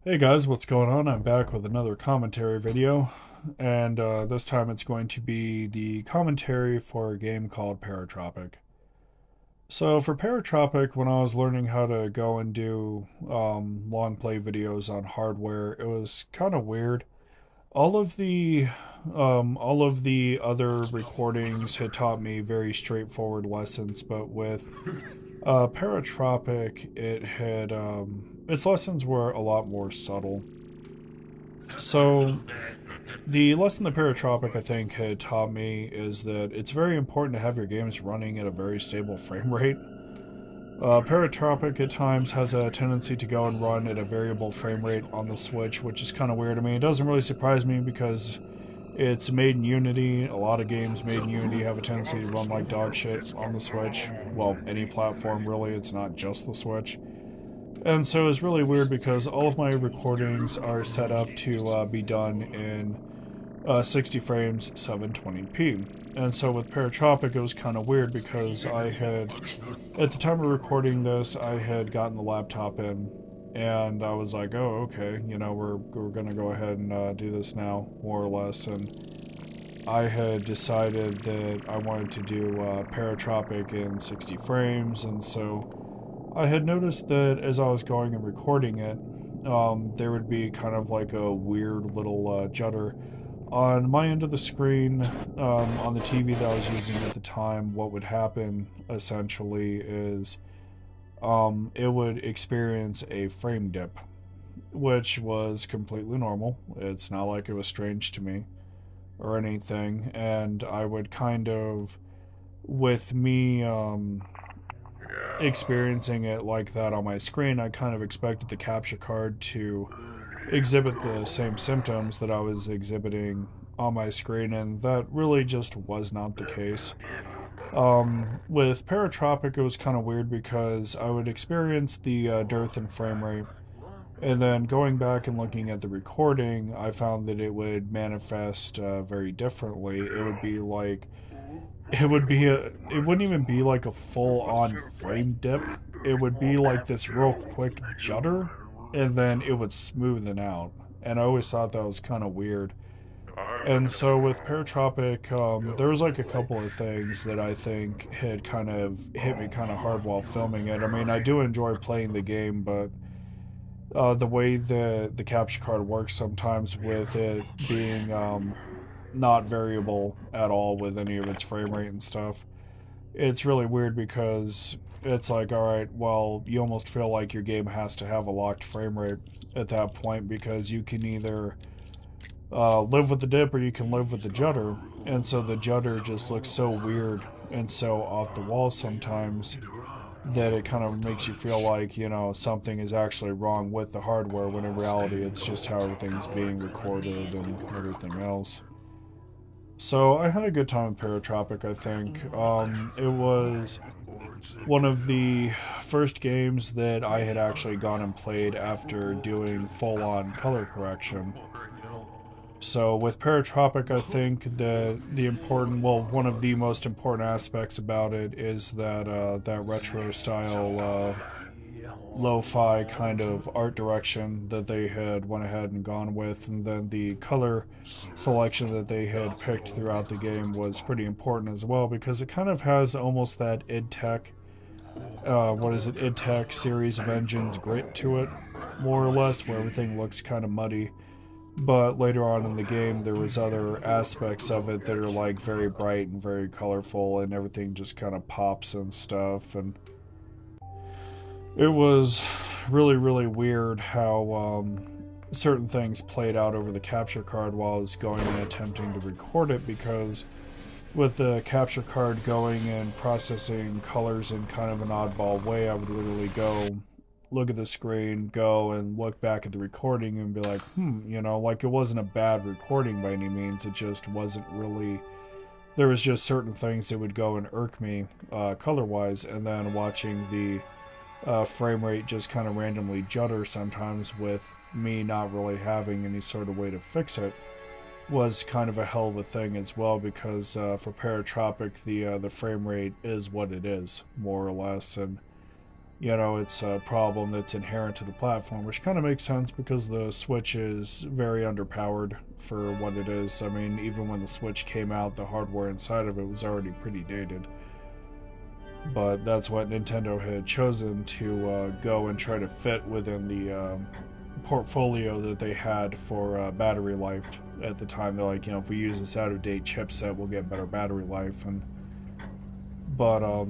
Hey guys, what's going on? I'm back with another commentary video, and this time it's going to be the commentary for a game called Paratropic. So for Paratropic, when I was learning how to go and do long play videos on hardware, it was kind of weird. All of the all of the other recordings had taught me very straightforward lessons, but with Paratropic, it had its lessons were a lot more subtle. So the lesson that Paratropic, I think, had taught me is that it's very important to have your games running at a very stable frame rate. Paratropic at times has a tendency to go and run at a variable frame rate on the Switch, which is kind of weird to me. It doesn't really surprise me because it's made in Unity. A lot of games made in Unity have a tendency to run like dog shit on the Switch. Well, any platform really, it's not just the Switch. And so it's really weird because all of my recordings are set up to be done in 60 frames, 720p. And so with Paratropic, it was kind of weird because at the time of recording this, I had gotten the laptop in, and I was like, oh, okay, we're gonna go ahead and do this now, more or less. And I had decided that I wanted to do Paratropic in 60 frames, and so I had noticed that as I was going and recording it, there would be kind of like a weird little judder on my end of the screen, on the TV that I was using at the time. What would happen essentially is it would experience a frame dip, which was completely normal. It's not like it was strange to me or anything. And I would kind of, with me experiencing it like that on my screen, I kind of expected the capture card to exhibit the same symptoms that I was exhibiting on my screen, and that really just was not the case. With Paratropic, it was kind of weird because I would experience the dearth in frame rate, and then going back and looking at the recording, I found that it would manifest very differently. It wouldn't even be like a full on frame dip. It would be like this real quick judder, and then it would smoothen out. And I always thought that was kind of weird. And so with Paratropic, there was like a couple of things that I think had kind of hit me kind of hard while filming it. I mean, I do enjoy playing the game, but the way the capture card works sometimes with it being not variable at all with any of its frame rate and stuff, it's really weird because it's like, all right, well, you almost feel like your game has to have a locked frame rate at that point because you can either live with the dip or you can live with the judder. And so the judder just looks so weird and so off the wall sometimes that it kind of makes you feel like, something is actually wrong with the hardware when in reality it's just how everything's being recorded and everything else. So I had a good time with Paratropic, I think. It was one of the first games that I had actually gone and played after doing full on color correction. So with Paratropic, I think that one of the most important aspects about it is that that retro style lo-fi kind of art direction that they had went ahead and gone with, and then the color selection that they had picked throughout the game was pretty important as well because it kind of has almost that id Tech, id Tech series of engines grit to it, more or less, where everything looks kind of muddy. But later on in the game, there was other aspects of it that are like very bright and very colorful, and everything just kind of pops and stuff. And it was really, really weird how certain things played out over the capture card while I was going and attempting to record it, because with the capture card going and processing colors in kind of an oddball way, I would literally go look at the screen, go and look back at the recording and be like, like it wasn't a bad recording by any means. It just wasn't really. There was just certain things that would go and irk me color wise, and then watching the frame rate just kind of randomly judder sometimes with me not really having any sort of way to fix it was kind of a hell of a thing as well, because for Paratropic the frame rate is what it is, more or less. And you know, it's a problem that's inherent to the platform, which kind of makes sense because the Switch is very underpowered for what it is. I mean, even when the Switch came out, the hardware inside of it was already pretty dated. But that's what Nintendo had chosen to go and try to fit within the portfolio that they had for battery life at the time. They're like, you know, if we use this out-of-date chipset, we'll get better battery life. But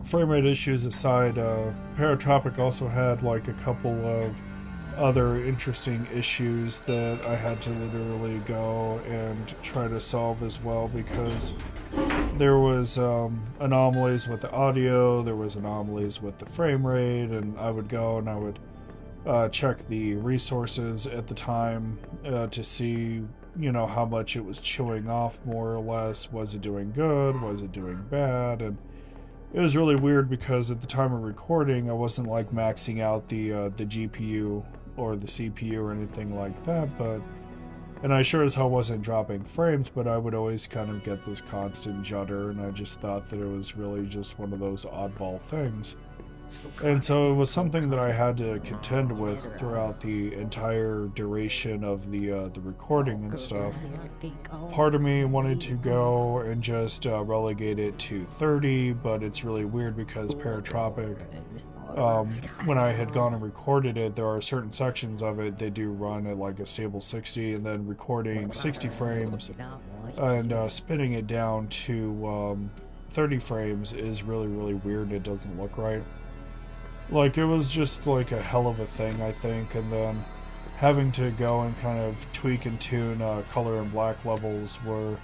frame rate issues aside, Paratropic also had like a couple of other interesting issues that I had to literally go and try to solve as well, because there was anomalies with the audio, there was anomalies with the frame rate, and I would go and I would check the resources at the time to see, you know, how much it was chewing off more or less. Was it doing good? Was it doing bad? And it was really weird because at the time of recording, I wasn't like maxing out the GPU or the CPU or anything like that, and I sure as hell wasn't dropping frames, but I would always kind of get this constant judder, and I just thought that it was really just one of those oddball things. And so it was something that I had to contend with throughout the entire duration of the recording and stuff. Part of me wanted to go and just relegate it to 30, but it's really weird because Paratropic, when I had gone and recorded it, there are certain sections of it they do run at like a stable 60, and then recording 60 frames and spinning it down to 30 frames is really, really weird. It doesn't look right. Like, it was just like a hell of a thing, I think, and then having to go and kind of tweak and tune color and black levels were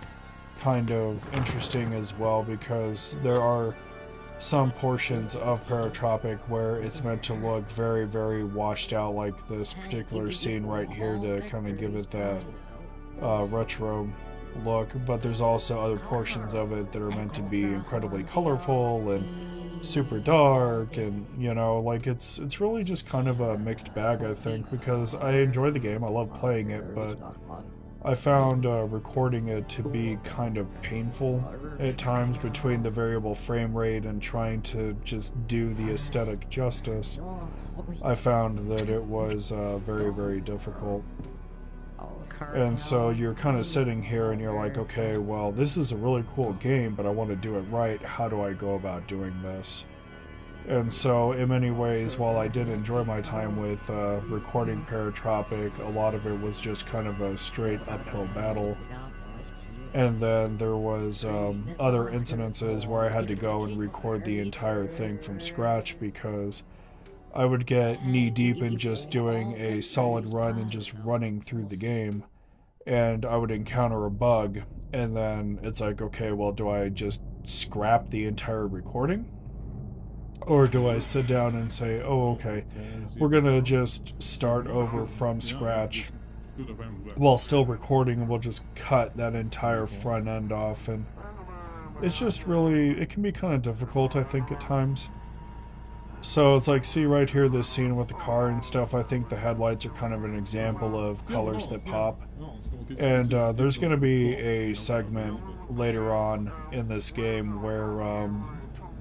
kind of interesting as well, because there are some portions of Paratropic where it's meant to look very, very washed out, like this particular scene right here to kind of give it that retro look, but there's also other portions of it that are meant to be incredibly colorful and super dark, and you know, like it's really just kind of a mixed bag, I think, because I enjoy the game, I love playing it, but I found recording it to be kind of painful at times between the variable frame rate and trying to just do the aesthetic justice. I found that it was very, very difficult. And so you're kind of sitting here and you're like, okay, well, this is a really cool game, but I want to do it right. How do I go about doing this? And so in many ways, while I did enjoy my time with recording Paratropic, a lot of it was just kind of a straight uphill battle. And then there was other incidences where I had to go and record the entire thing from scratch, because I would get knee-deep in just doing a solid run and just running through the game, and I would encounter a bug, and then it's like, okay, well, do I just scrap the entire recording? Or do I sit down and say, oh, okay, we're gonna just start over from scratch while still recording, and we'll just cut that entire front end off? And it's just really, it can be kind of difficult, I think, at times. So it's like, see right here, this scene with the car and stuff, I think the headlights are kind of an example of colors that pop. And there's going to be a segment later on in this game where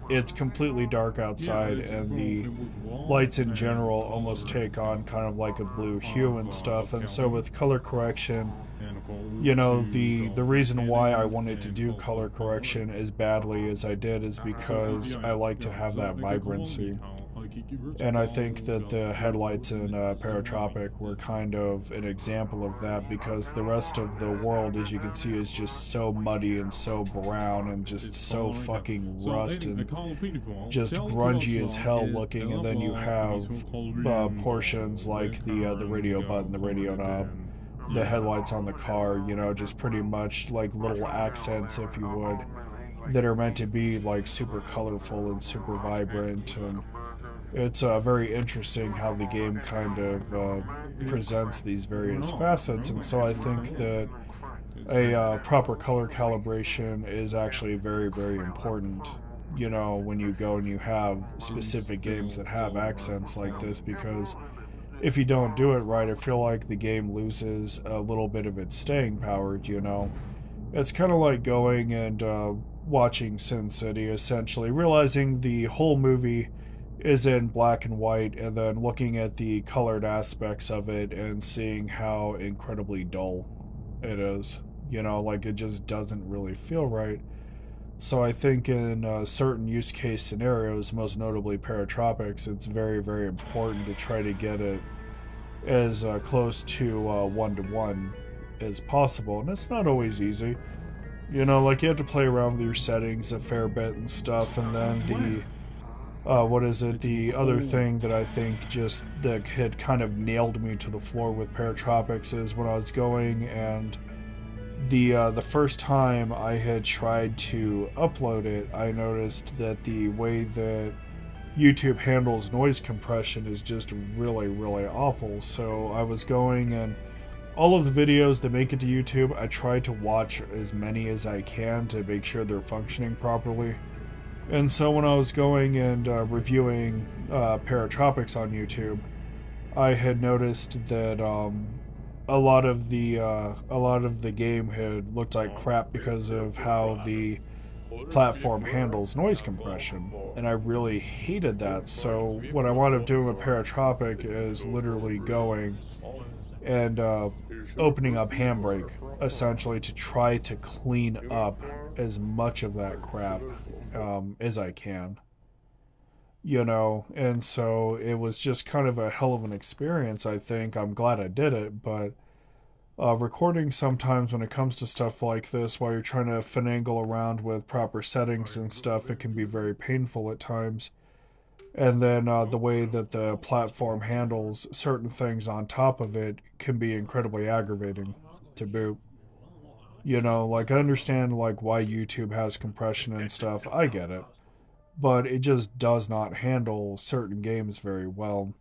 it's completely dark outside and the lights in general almost take on kind of like a blue hue and stuff. And so with color correction, you know, the reason why I wanted to do color correction as badly as I did is because I like to have that vibrancy. And I think that the headlights in Paratropic were kind of an example of that, because the rest of the world, as you can see, is just so muddy and so brown and just so fucking rust and just grungy as hell looking. And then you have portions like the radio button, the radio knob, the headlights on the car, you know, just pretty much like little accents, if you would, that are meant to be like super colorful and super vibrant. And it's very interesting how the game kind of presents these various facets. And so I think that a proper color calibration is actually very, very important, you know, when you go and you have specific games that have accents like this, because if you don't do it right, I feel like the game loses a little bit of its staying power, you know. It's kind of like going and watching Sin City, essentially, realizing the whole movie is in black and white, and then looking at the colored aspects of it and seeing how incredibly dull it is. You know, like it just doesn't really feel right. So I think in certain use case scenarios, most notably paratropics, it's very, very important to try to get it as close to one to one as possible. And it's not always easy. You know, like you have to play around with your settings a fair bit and stuff. And then the what is it? The other thing that I think just that had kind of nailed me to the floor with paratropics is when I was going and the first time I had tried to upload it, I noticed that the way that YouTube handles noise compression is just really, really awful. So I was going and all of the videos that make it to YouTube, I try to watch as many as I can to make sure they're functioning properly. And so when I was going and reviewing Paratropics on YouTube, I had noticed that a lot of the game had looked like crap because of how the platform handles noise compression, and I really hated that. So what I wound up doing with Paratropic is literally going and opening up Handbrake essentially to try to clean up as much of that crap as I can. You know, and so it was just kind of a hell of an experience. I think I'm glad I did it, but recording sometimes when it comes to stuff like this, while you're trying to finagle around with proper settings and stuff, it can be very painful at times. And then the way that the platform handles certain things on top of it can be incredibly aggravating to boot. You know, like I understand like why YouTube has compression and stuff. I get it, but it just does not handle certain games very well.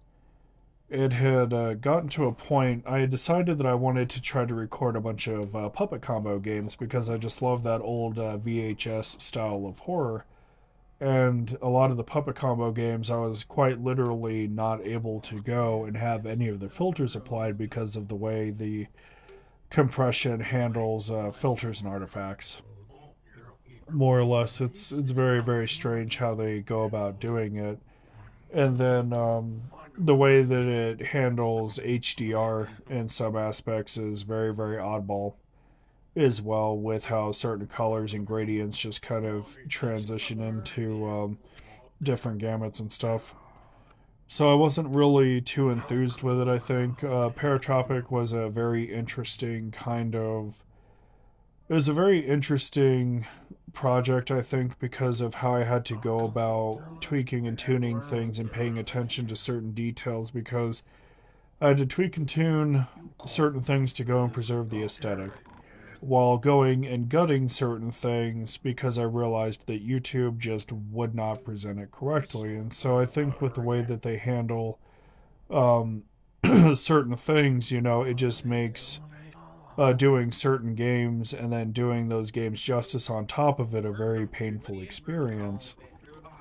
It had gotten to a point I had decided that I wanted to try to record a bunch of puppet combo games because I just love that old VHS style of horror. And a lot of the puppet combo games I was quite literally not able to go and have any of the filters applied because of the way the compression handles filters and artifacts. More or less, it's very, very strange how they go about doing it. And then the way that it handles HDR in some aspects is very, very oddball as well, with how certain colors and gradients just kind of transition into different gamuts and stuff. So I wasn't really too enthused with it, I think. Paratropic was a very interesting kind of. It was a very interesting project, I think, because of how I had to go about tweaking and tuning things and paying attention to certain details because I had to tweak and tune certain things to go and preserve the aesthetic while going and gutting certain things because I realized that YouTube just would not present it correctly. And so I think with the way that they handle um, certain things, you know, it just makes doing certain games and then doing those games justice on top of it a very painful experience.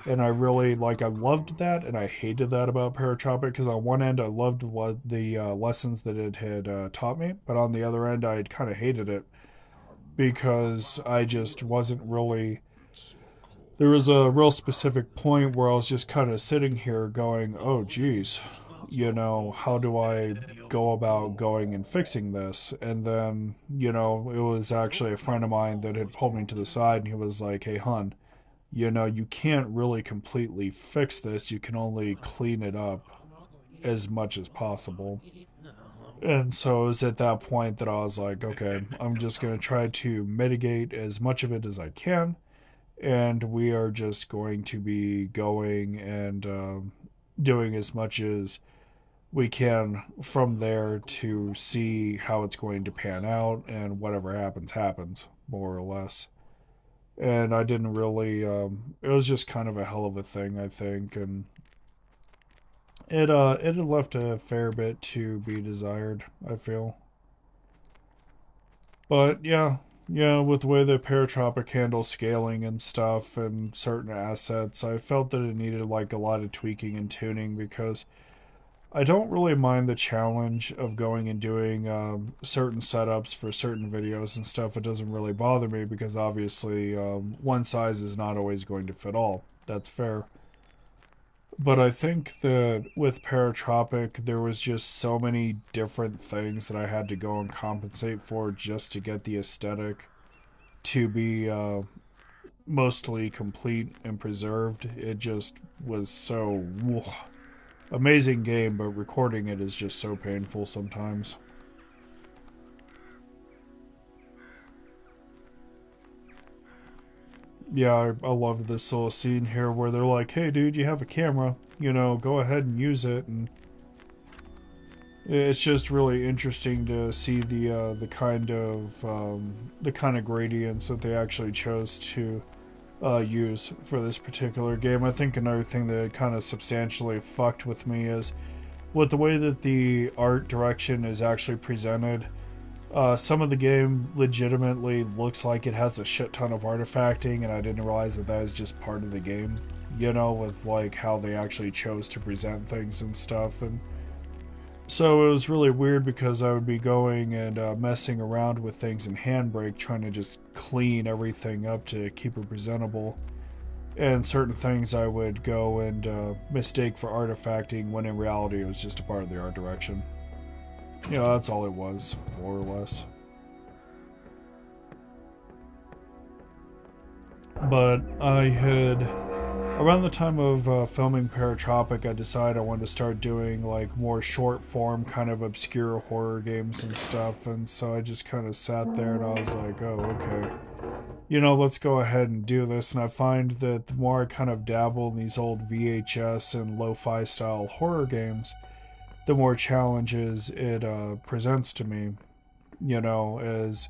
And I really like I loved that and I hated that about Paratropic because on one end I loved what the lessons that it had taught me, but on the other end I kind of hated it because I just wasn't really. There was a real specific point where I was just kind of sitting here going, oh, geez, you know, how do I go about going and fixing this? And then, you know, it was actually a friend of mine that had pulled me to the side and he was like, hey, hun, you know, you can't really completely fix this. You can only clean it up as much as possible. And so it was at that point that I was like, okay, I'm just going to try to mitigate as much of it as I can. And we are just going to be going and doing as much as we can from there to see how it's going to pan out. And whatever happens, happens, more or less. And I didn't really, it was just kind of a hell of a thing, I think. And it had left a fair bit to be desired, I feel. But yeah, yeah, with the way that Paratropic handles scaling and stuff and certain assets, I felt that it needed like a lot of tweaking and tuning because I don't really mind the challenge of going and doing certain setups for certain videos and stuff. It doesn't really bother me because obviously one size is not always going to fit all. That's fair. But I think that with Paratropic, there was just so many different things that I had to go and compensate for just to get the aesthetic to be mostly complete and preserved. It just was so amazing game, but recording it is just so painful sometimes. Yeah, I love this little scene here where they're like, "Hey, dude, you have a camera. Go ahead and use it." And it's just really interesting to see the kind of gradients that they actually chose to use for this particular game. I think another thing that kind of substantially fucked with me is with the way that the art direction is actually presented. Some of the game legitimately looks like it has a shit ton of artifacting, and I didn't realize that that is just part of the game. With like how they actually chose to present things and stuff. And so it was really weird because I would be going and messing around with things in Handbrake, trying to just clean everything up to keep it presentable. And certain things I would go and mistake for artifacting when in reality it was just a part of the art direction. That's all it was, more or less. But I had around the time of filming Paratropic, I decided I wanted to start doing like more short form, kind of obscure horror games and stuff. And so I just kind of sat there and I was like, oh, okay, let's go ahead and do this. And I find that the more I kind of dabble in these old VHS and lo fi style horror games, the more challenges it presents to me, as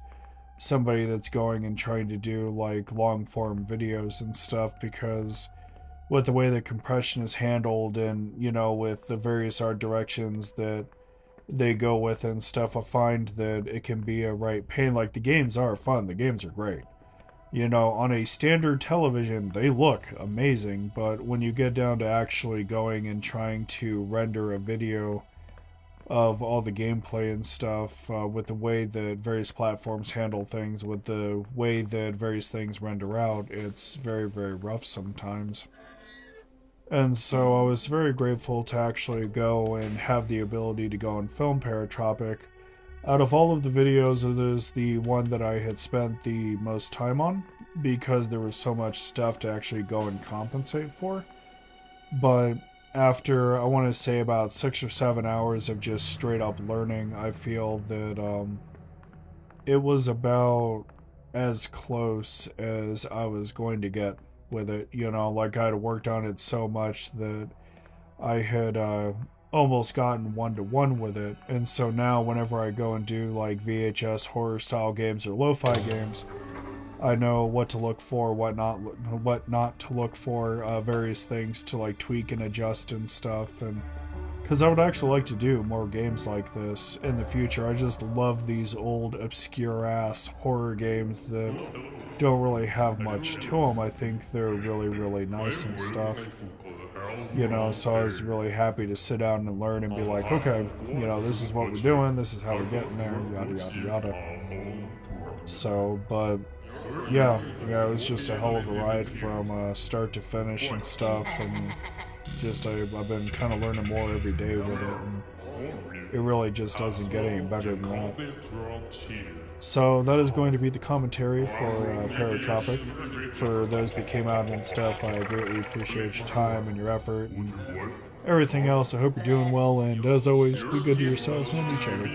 somebody that's going and trying to do like long form videos and stuff, because with the way that compression is handled and with the various art directions that they go with and stuff, I find that it can be a right pain. Like, the games are fun, the games are great, on a standard television they look amazing, but when you get down to actually going and trying to render a video of all the gameplay and stuff, with the way that various platforms handle things, with the way that various things render out, it's very, very rough sometimes. And so I was very grateful to actually go and have the ability to go and film Paratropic. Out of all of the videos, it is the one that I had spent the most time on because there was so much stuff to actually go and compensate for. But after, I want to say, about 6 or 7 hours of just straight up learning, I feel that it was about as close as I was going to get with it. Like, I had worked on it so much that I had almost gotten one to one with it. And so now, whenever I go and do like VHS horror style games or lo fi games, I know what to look for, what not to look for, various things to like tweak and adjust and stuff. And because I would actually like to do more games like this in the future. I just love these old obscure ass horror games that don't really have much to them. I think they're really, really nice and stuff. So I was really happy to sit down and learn and be like, okay, this is what we're doing, this is how we're getting there, yada, yada, yada. So, but yeah, it was just a hell of a ride from start to finish and stuff. And just I've been kind of learning more every day with it, and it really just doesn't get any better than that. So that is going to be the commentary for Paratropic. For those that came out and stuff, I greatly appreciate your time and your effort and everything else. I hope you're doing well, and as always, be good to yourselves and each other.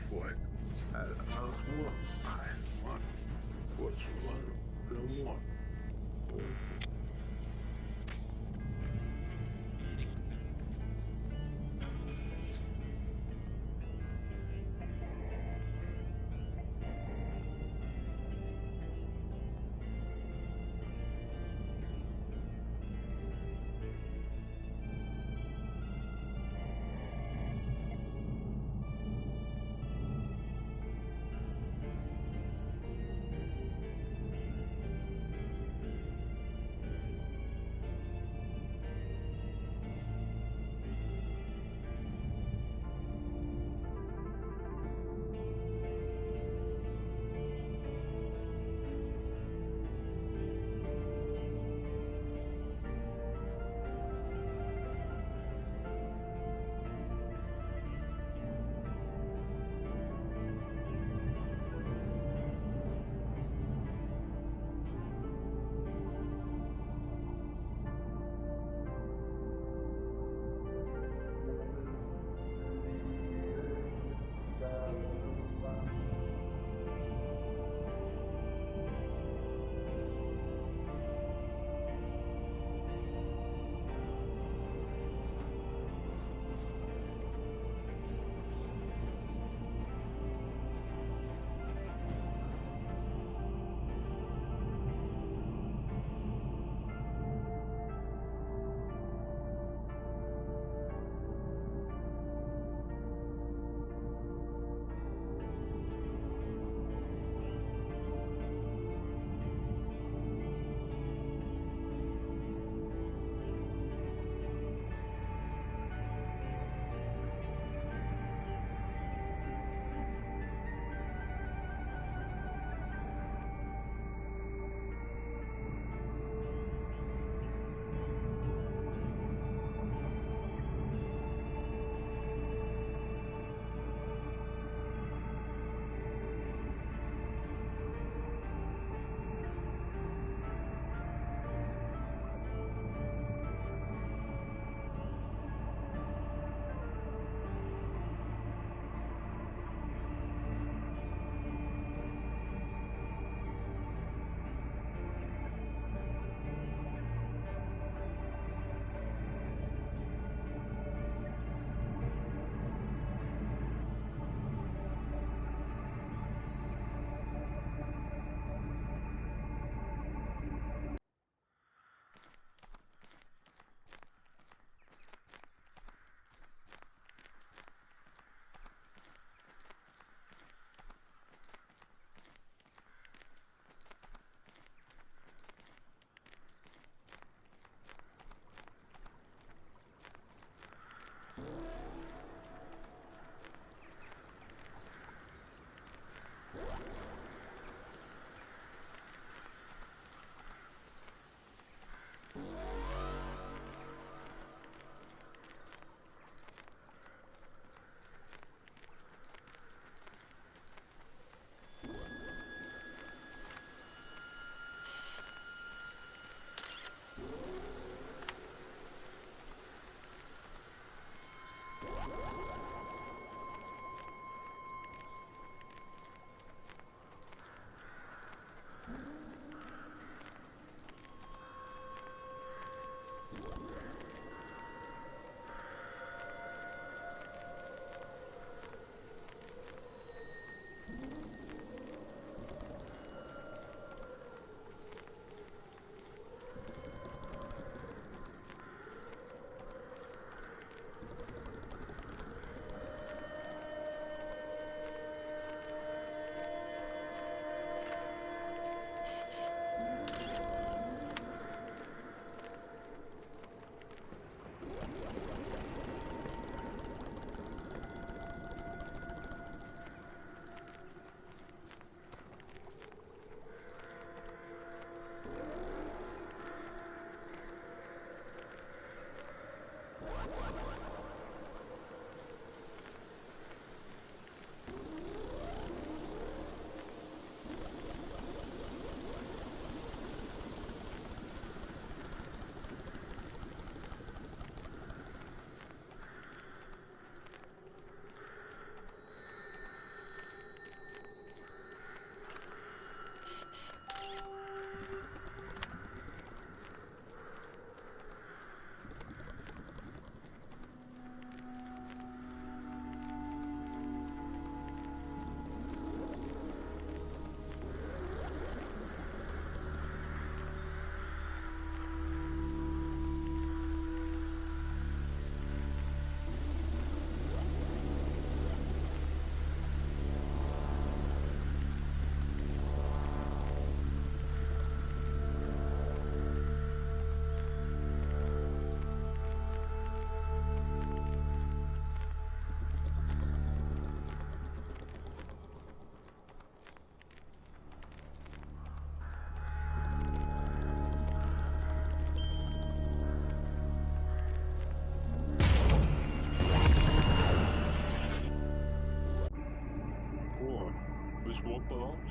what I want. I want what you want. I want.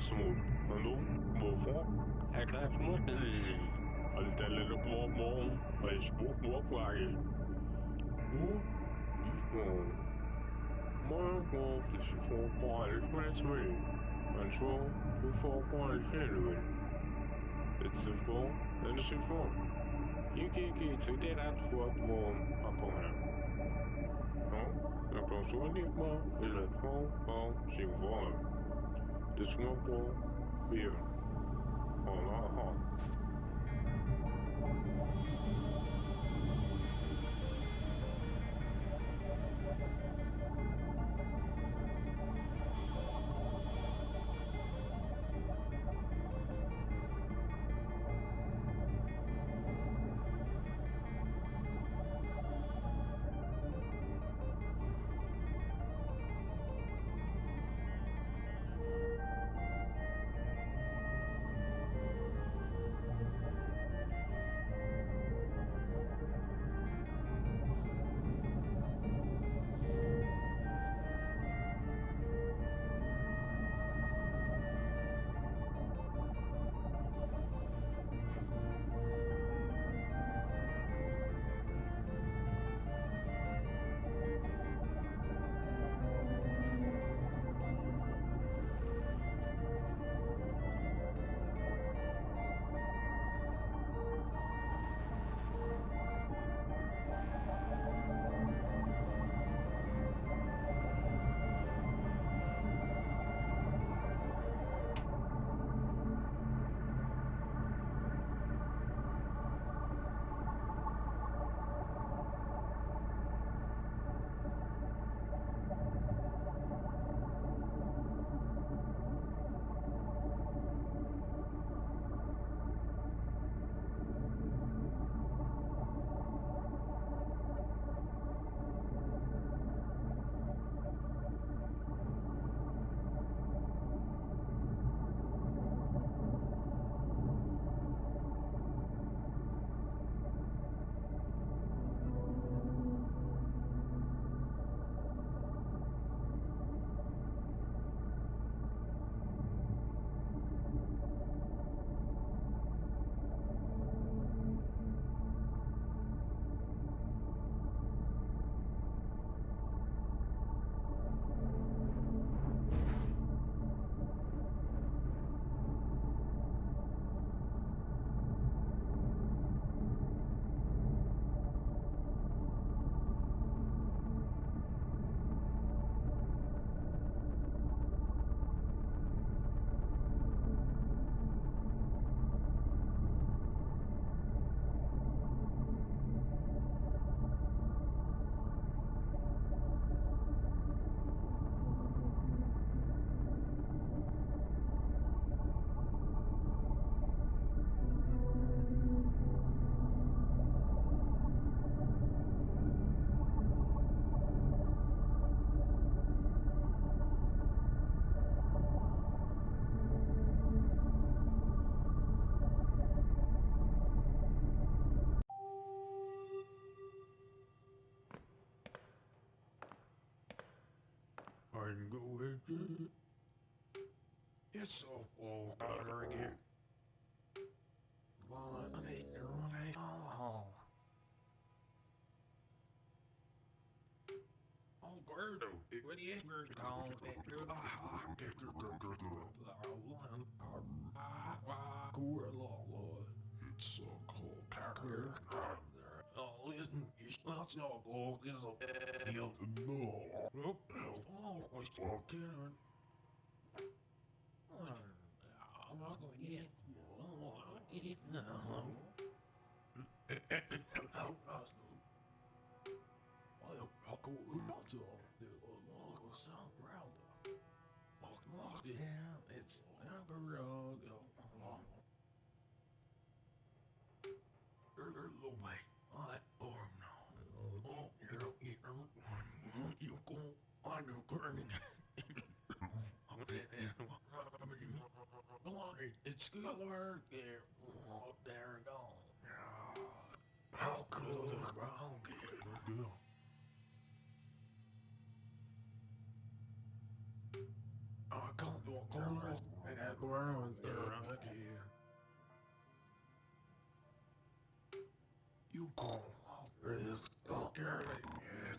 smooth. Hallo, hvorfor? Jeg kan smooth. Alt er lidt morgen, og jeg spurgte morgenvejl. Nu, I får morgen, hvis I får grønt med smag. Men så, du får grønt helvede. It's a fall, and it's a fall. You can take that out for morgen og kom her. Nå, jeg kan så lige på, eller få og sin forhold. Det små på, bier. Hold og hold. I can go with you. It's so full color again. Alberto, what do you call it? It's so cold, Carter. Oh, listen, it's not so cold. It's a deal. No. Nope. Oh, I saw dinner. I'm not going to eat it. I'll eat it now. I'll go to the sound round. Yeah, it's road. Hello, mate. I arm now. Oh, you go on the burning. It's color. There we go. How cool is wrong? I can't do a corner. around there again. You call this okay, man.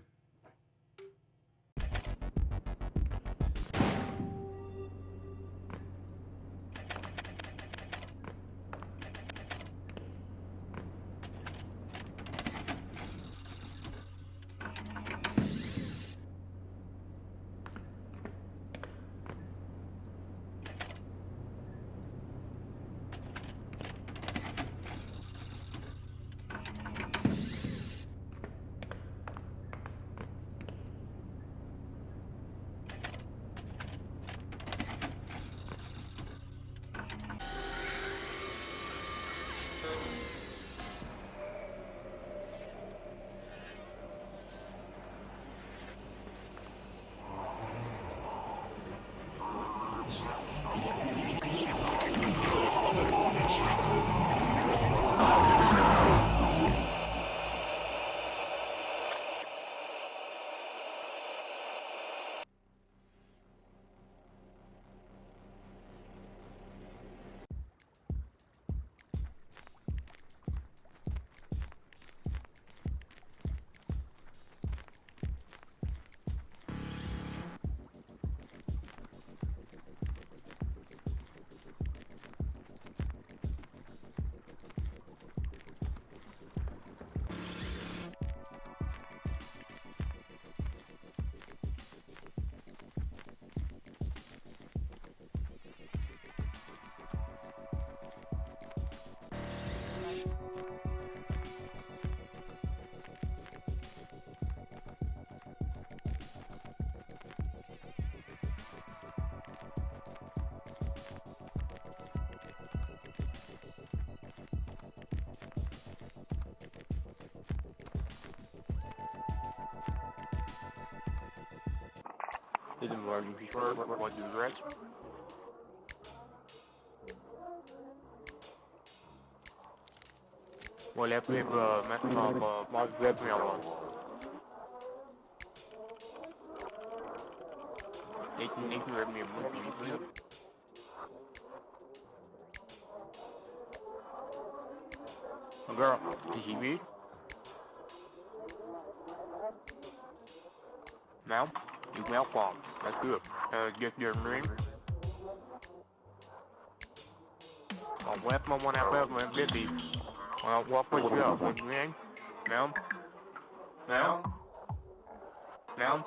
Did the emergency what do the rest? Well, let me mess up my web mail. They can read me a movie. Girl, did she read? Now, you can help on. That's good. Get your ring. I'll web my one out of my busy. I'll walk with you up when you ring. Now. Now. Now.